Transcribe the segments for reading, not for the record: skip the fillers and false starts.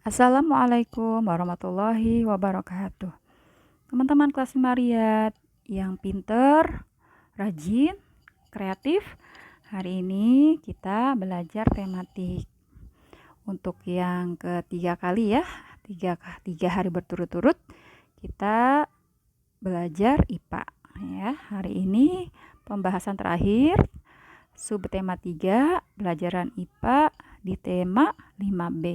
Assalamualaikum warahmatullahi wabarakatuh. Teman-teman kelas 5 Riyad yang pinter, rajin, kreatif, hari ini kita belajar tematik. Untuk yang ketiga kali ya, tiga hari berturut-turut kita belajar IPA. Ya, hari ini pembahasan terakhir subtema 3 pelajaran IPA di tema 5B.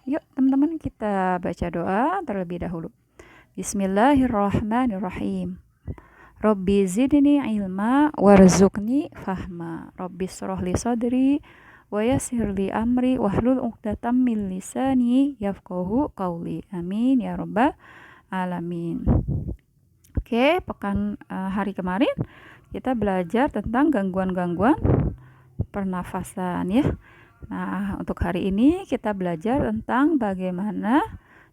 Yuk teman-teman kita baca doa terlebih dahulu. Bismillahirrahmanirrahim. Rabbi zidni ilma warzuqni fahma. Rabbi shrahli sadri wa yassirli amri wahlul 'uqdatam min lisani yafqahu qawli. Amin ya rabbal alamin. Oke, hari kemarin kita belajar tentang gangguan-gangguan pernafasan ya. Nah, untuk hari ini kita belajar tentang bagaimana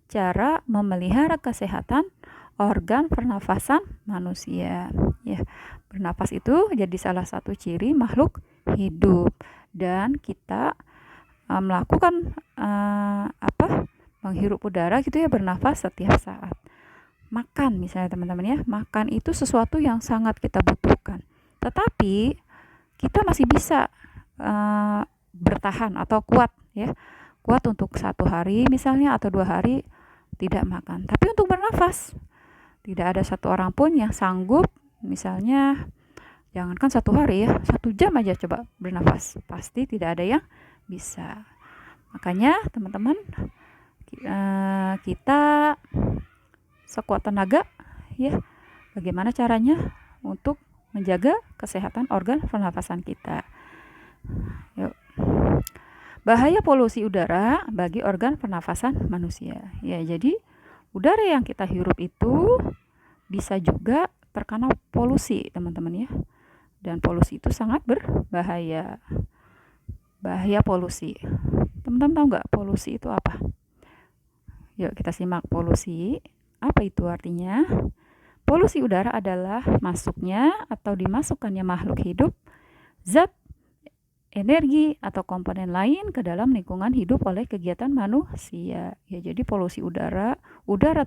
cara memelihara kesehatan organ pernafasan manusia. Ya, bernafas itu jadi salah satu ciri makhluk hidup dan kita melakukan menghirup udara gitu ya, bernafas setiap saat. Makan misalnya teman-teman ya, makan itu sesuatu yang sangat kita butuhkan. Tetapi kita masih bisa bertahan atau kuat ya, kuat untuk 1 hari misalnya atau 2 hari tidak makan. Tapi untuk bernafas tidak ada satu orang pun yang sanggup, misalnya jangankan 1 hari ya, 1 jam aja coba bernafas, pasti tidak ada yang bisa. Makanya teman-teman kita sekuat tenaga ya, bagaimana caranya untuk menjaga kesehatan organ pernafasan kita. Yuk. Bahaya polusi udara bagi organ pernafasan manusia. Ya, jadi udara yang kita hirup itu bisa juga terkena polusi, teman-teman ya. Dan polusi itu sangat berbahaya. Bahaya polusi. Teman-teman tahu nggak polusi itu apa? Yuk kita simak polusi. Apa itu artinya? Polusi udara adalah masuknya atau dimasukkannya makhluk hidup, zat, energi atau komponen lain ke dalam lingkungan hidup oleh kegiatan manusia. Ya, jadi polusi udara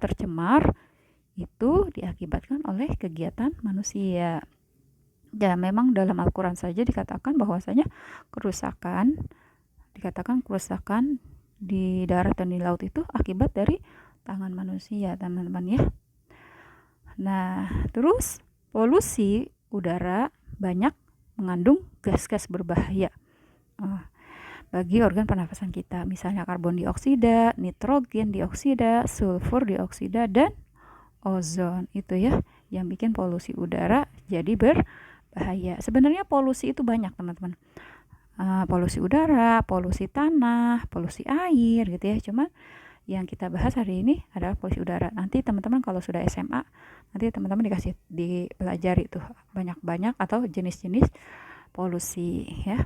tercemar itu diakibatkan oleh kegiatan manusia. Ya, memang dalam Al-Quran saja dikatakan bahwasanya kerusakan di darat dan di laut itu akibat dari tangan manusia, teman-teman ya. Nah, terus polusi udara banyak mengandung gas-gas berbahaya bagi organ pernafasan kita, misalnya karbon dioksida, nitrogen dioksida, sulfur dioksida, dan ozon. Itu ya yang bikin polusi udara jadi berbahaya. Sebenarnya polusi itu banyak, teman-teman. Polusi udara, polusi tanah, polusi air gitu ya. Cuman yang kita bahas hari ini adalah polusi udara. Nanti teman-teman kalau sudah SMA, nanti teman-teman dipelajari tuh banyak-banyak atau jenis-jenis polusi ya.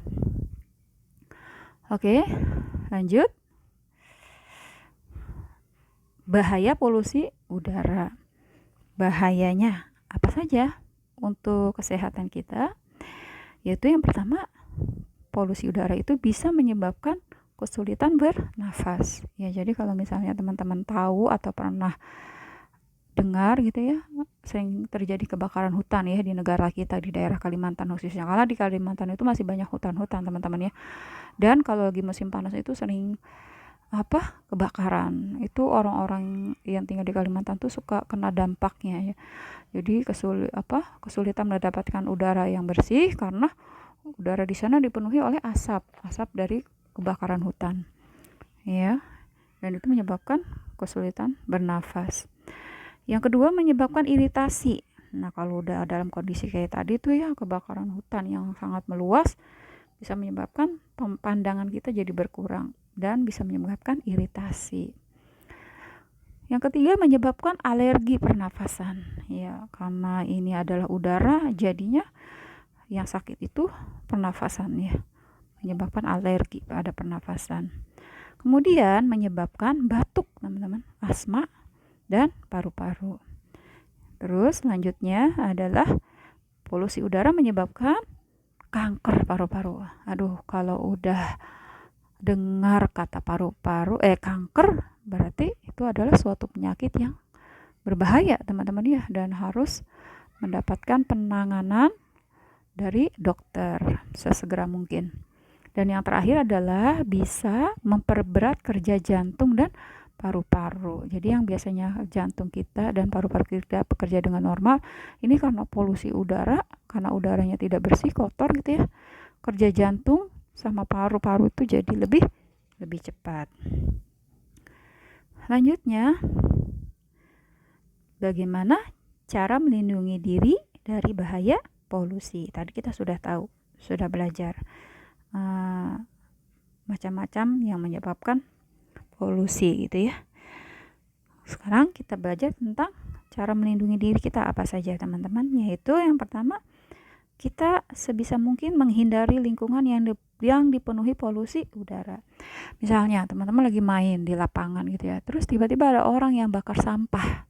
Oke, lanjut. Bahaya polusi udara. Bahayanya apa saja untuk kesehatan kita? Yaitu yang pertama, polusi udara itu bisa menyebabkan kesulitan bernafas. Ya, jadi kalau misalnya teman-teman tahu atau pernah dengar gitu ya, sering terjadi kebakaran hutan ya di negara kita, di daerah Kalimantan khususnya. Karena di Kalimantan itu masih banyak hutan-hutan, teman-teman ya. Dan kalau lagi musim panas itu sering kebakaran. Itu orang-orang yang tinggal di Kalimantan tuh suka kena dampaknya ya. Jadi kesulitan mendapatkan udara yang bersih karena udara di sana dipenuhi oleh asap dari kebakaran hutan. Ya. Dan itu menyebabkan kesulitan bernafas. Yang kedua, menyebabkan iritasi. Nah, kalau udah dalam kondisi kayak tadi tuh ya, kebakaran hutan yang sangat meluas bisa menyebabkan pandangan kita jadi berkurang dan bisa menyebabkan iritasi. Yang ketiga, menyebabkan alergi pernafasan. Ya, karena ini adalah udara, jadinya yang sakit itu pernafasan ya. Menyebabkan alergi pada pernafasan. Kemudian menyebabkan batuk, teman-teman, asma dan paru-paru. Terus selanjutnya adalah polusi udara menyebabkan kanker paru-paru. Aduh, kalau udah dengar kata paru-paru kanker, berarti itu adalah suatu penyakit yang berbahaya teman-teman ya, dan harus mendapatkan penanganan dari dokter sesegera mungkin. Dan yang terakhir adalah bisa memperberat kerja jantung dan paru-paru. Jadi yang biasanya jantung kita dan paru-paru kita bekerja dengan normal, ini karena polusi udara, karena udaranya tidak bersih, kotor gitu ya, kerja jantung sama paru-paru itu jadi lebih cepat. Selanjutnya, bagaimana cara melindungi diri dari bahaya polusi? Tadi kita sudah tahu, sudah belajar macam-macam yang menyebabkan polusi gitu ya. Sekarang kita belajar tentang cara melindungi diri kita apa saja teman-teman, yaitu yang pertama, kita sebisa mungkin menghindari lingkungan yang dipenuhi polusi udara. Misalnya teman-teman lagi main di lapangan gitu ya, terus tiba-tiba ada orang yang bakar sampah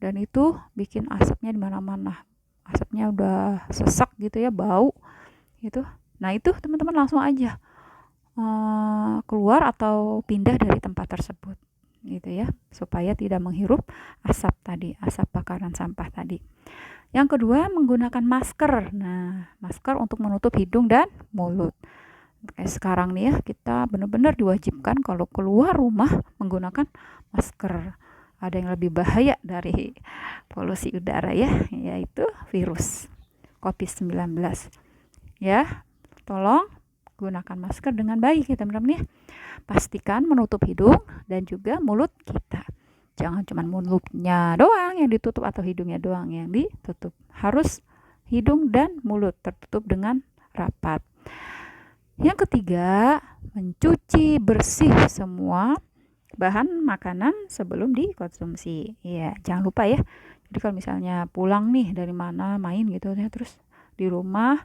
dan itu bikin asapnya di mana-mana. Asapnya udah sesak gitu ya, bau gitu. Nah itu teman-teman langsung aja keluar atau pindah dari tempat tersebut gitu ya, supaya tidak menghirup asap tadi, asap bakaran sampah tadi. Yang kedua, menggunakan masker. Nah, masker untuk menutup hidung dan mulut. Kayak sekarang nih ya, kita benar-benar diwajibkan kalau keluar rumah menggunakan masker. Ada yang lebih bahaya dari polusi udara ya, yaitu virus COVID-19. Ya, tolong gunakan masker dengan baik ya teman-teman ya. Pastikan menutup hidung dan juga mulut kita. Jangan cuma mulutnya doang yang ditutup atau hidungnya doang yang ditutup. Harus hidung dan mulut tertutup dengan rapat. Yang ketiga, mencuci bersih semua bahan makanan sebelum dikonsumsi. Ya, jangan lupa ya. Jadi kalau misalnya pulang nih dari mana main gitu ya, terus di rumah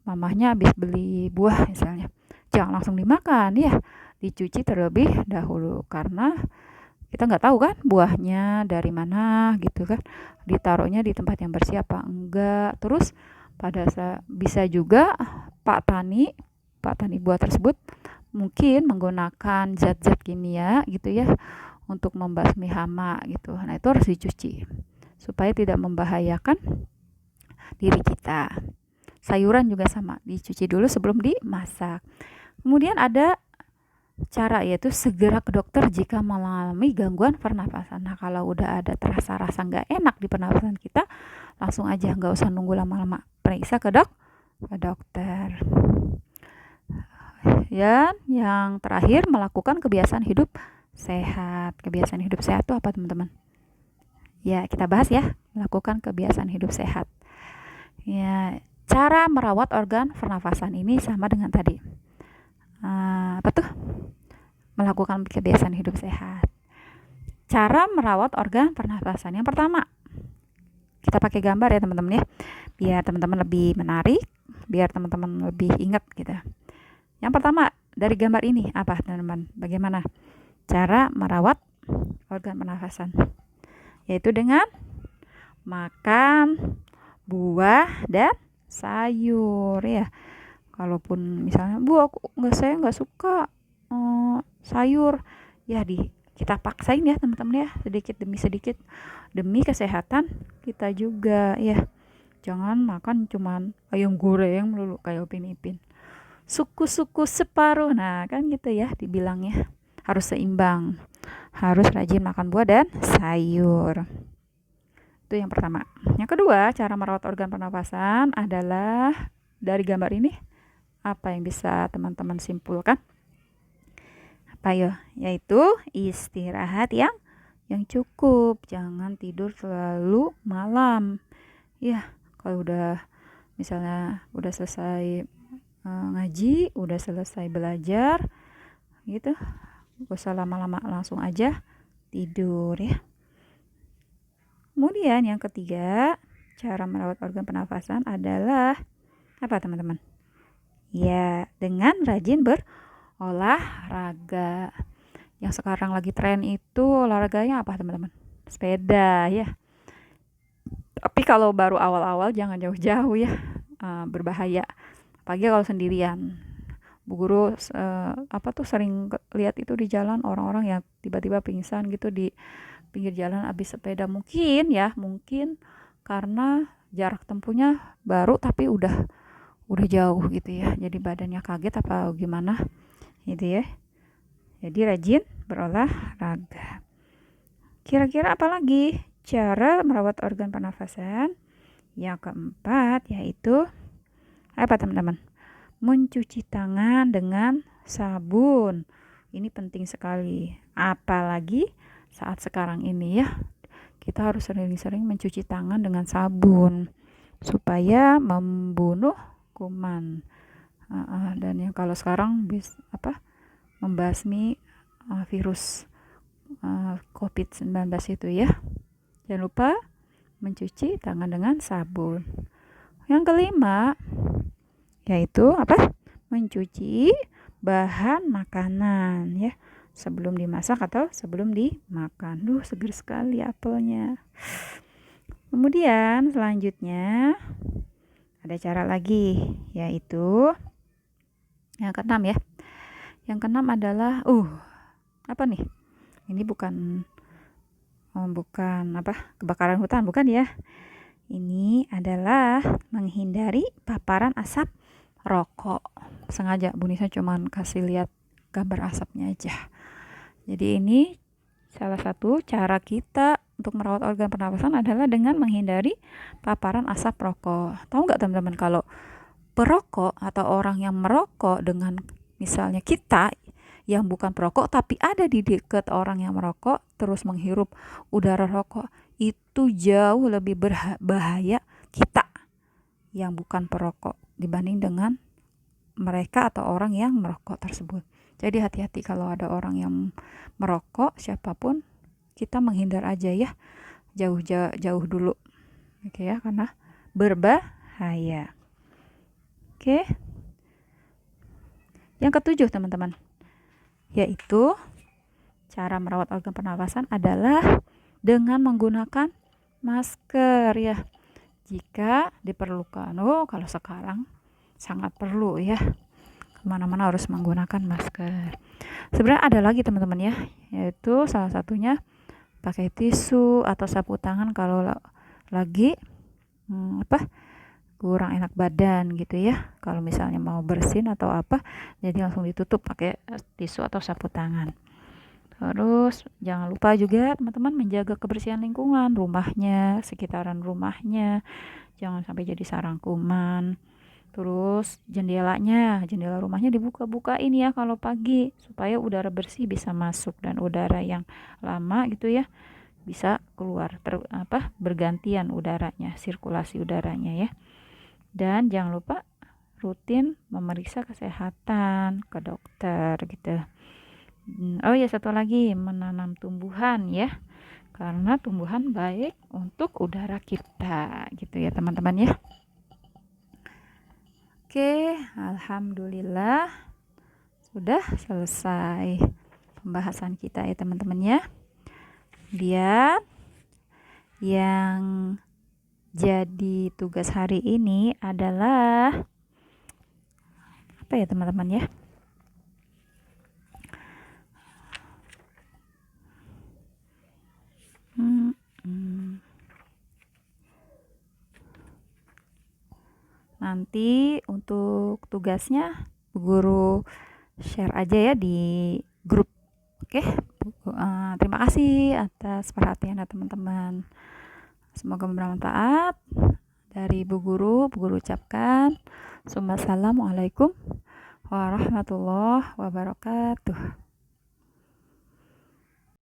mamahnya habis beli buah misalnya, jangan langsung dimakan ya, dicuci terlebih dahulu karena kita nggak tahu kan buahnya dari mana gitu kan, ditaruhnya di tempat yang bersih apa enggak. Terus bisa juga Pak Tani buah tersebut mungkin menggunakan zat-zat kimia gitu ya untuk membasmi hama gitu. Nah itu harus dicuci supaya tidak membahayakan diri kita. Sayuran juga sama, dicuci dulu sebelum dimasak. Kemudian ada cara yaitu segera ke dokter jika mengalami gangguan pernapasan. Nah kalau udah ada terasa rasa nggak enak di pernapasan kita, langsung aja, nggak usah nunggu lama-lama, periksa ke dokter. Ya, yang terakhir, melakukan kebiasaan hidup sehat. Kebiasaan hidup sehat itu apa teman-teman? Ya kita bahas ya, melakukan kebiasaan hidup sehat. Ya, cara merawat organ pernafasan ini sama dengan tadi. Apa tuh? Melakukan kebiasaan hidup sehat. Cara merawat organ pernafasan. Yang pertama, kita pakai gambar ya teman-teman ya, biar teman-teman lebih menarik, biar teman-teman lebih ingat gitu. Yang pertama dari gambar ini apa teman-teman? Bagaimana cara merawat organ pernafasan? Yaitu dengan makan buah dan sayur ya. Kalaupun misalnya saya nggak suka sayur ya, kita paksain ya teman-teman ya, sedikit demi sedikit demi kesehatan kita juga ya. Jangan makan cuman ayam goreng melulu kayak Upin Ipin, suku-suku separuh. Nah kan gitu ya dibilangnya, harus seimbang, harus rajin makan buah dan sayur. Itu yang pertama. Yang kedua, cara merawat organ pernapasan adalah dari gambar ini, apa yang bisa teman-teman simpulkan? Apa ya? Yaitu istirahat yang cukup. Jangan tidur terlalu malam. Ya, kalau misalnya udah selesai ngaji, udah selesai belajar gitu, gak usah lama-lama, langsung aja tidur ya. Kemudian yang ketiga, cara merawat organ pernafasan adalah apa teman-teman? Ya, dengan rajin berolahraga. Yang sekarang lagi tren itu olahraganya apa teman-teman? Sepeda ya. Tapi kalau baru awal-awal jangan jauh-jauh ya, berbahaya. Apalagi kalau sendirian. Bu Guru sering lihat itu di jalan orang-orang yang tiba-tiba pingsan gitu di pinggir jalan habis sepeda, mungkin karena jarak tempuhnya baru tapi udah jauh gitu ya, jadi badannya kaget apa gimana gitu ya. Jadi rajin berolahraga. Kira-kira apa lagi cara merawat organ pernafasan? Yang keempat yaitu apa teman-teman? Mencuci tangan dengan sabun. Ini penting sekali. Apalagi saat sekarang ini ya. Kita harus sering-sering mencuci tangan dengan sabun supaya membunuh kuman. Dan yang kalau sekarang membasmi virus COVID-19 itu ya. Jangan lupa mencuci tangan dengan sabun. Yang kelima yaitu mencuci bahan makanan ya sebelum dimasak atau sebelum dimakan. Seger sekali apelnya. Kemudian selanjutnya ada cara lagi yaitu yang keenam ya. Yang keenam adalah apa nih? Ini bukan kebakaran hutan, bukan ya. Ini adalah menghindari paparan asap rokok. Sengaja Bu Nisa cuman kasih lihat gambar asapnya aja. Jadi ini salah satu cara kita untuk merawat organ pernapasan adalah dengan menghindari paparan asap rokok. Tahu nggak teman-teman kalau perokok atau orang yang merokok dengan misalnya kita yang bukan perokok tapi ada di dekat orang yang merokok terus menghirup udara rokok, itu jauh lebih bahaya kita yang bukan perokok dibanding dengan mereka atau orang yang merokok tersebut. Jadi hati-hati kalau ada orang yang merokok, siapapun kita menghindar aja ya, jauh dulu, oke ya, karena berbahaya. Oke. Yang ketujuh teman-teman, yaitu cara merawat organ pernapasan adalah dengan menggunakan masker ya jika diperlukan. Kalau sekarang sangat perlu ya, kemana-mana harus menggunakan masker. Sebenarnya ada lagi teman-teman ya, yaitu salah satunya pakai tisu atau sapu tangan kalau lagi kurang enak badan gitu ya. Kalau misalnya mau bersin atau jadi langsung ditutup pakai tisu atau sapu tangan. Terus jangan lupa juga teman-teman menjaga kebersihan lingkungan rumahnya, sekitaran rumahnya, jangan sampai jadi sarang kuman. Terus jendela rumahnya dibuka-bukain ya kalau pagi supaya udara bersih bisa masuk dan udara yang lama gitu ya bisa keluar, bergantian udaranya, sirkulasi udaranya ya. Dan jangan lupa rutin memeriksa kesehatan ke dokter gitu. Satu lagi, menanam tumbuhan ya, karena tumbuhan baik untuk udara kita gitu ya teman-teman ya. Oke, alhamdulillah sudah selesai pembahasan kita ya teman-teman ya. Dia yang jadi tugas hari ini adalah apa ya teman-teman ya? Nanti untuk tugasnya Bu Guru share aja ya di grup. Oke. Terima kasih atas perhatian teman-teman. Semoga bermanfaat. Dari Bu Guru ucapkan Assalamualaikum warahmatullahi wabarakatuh.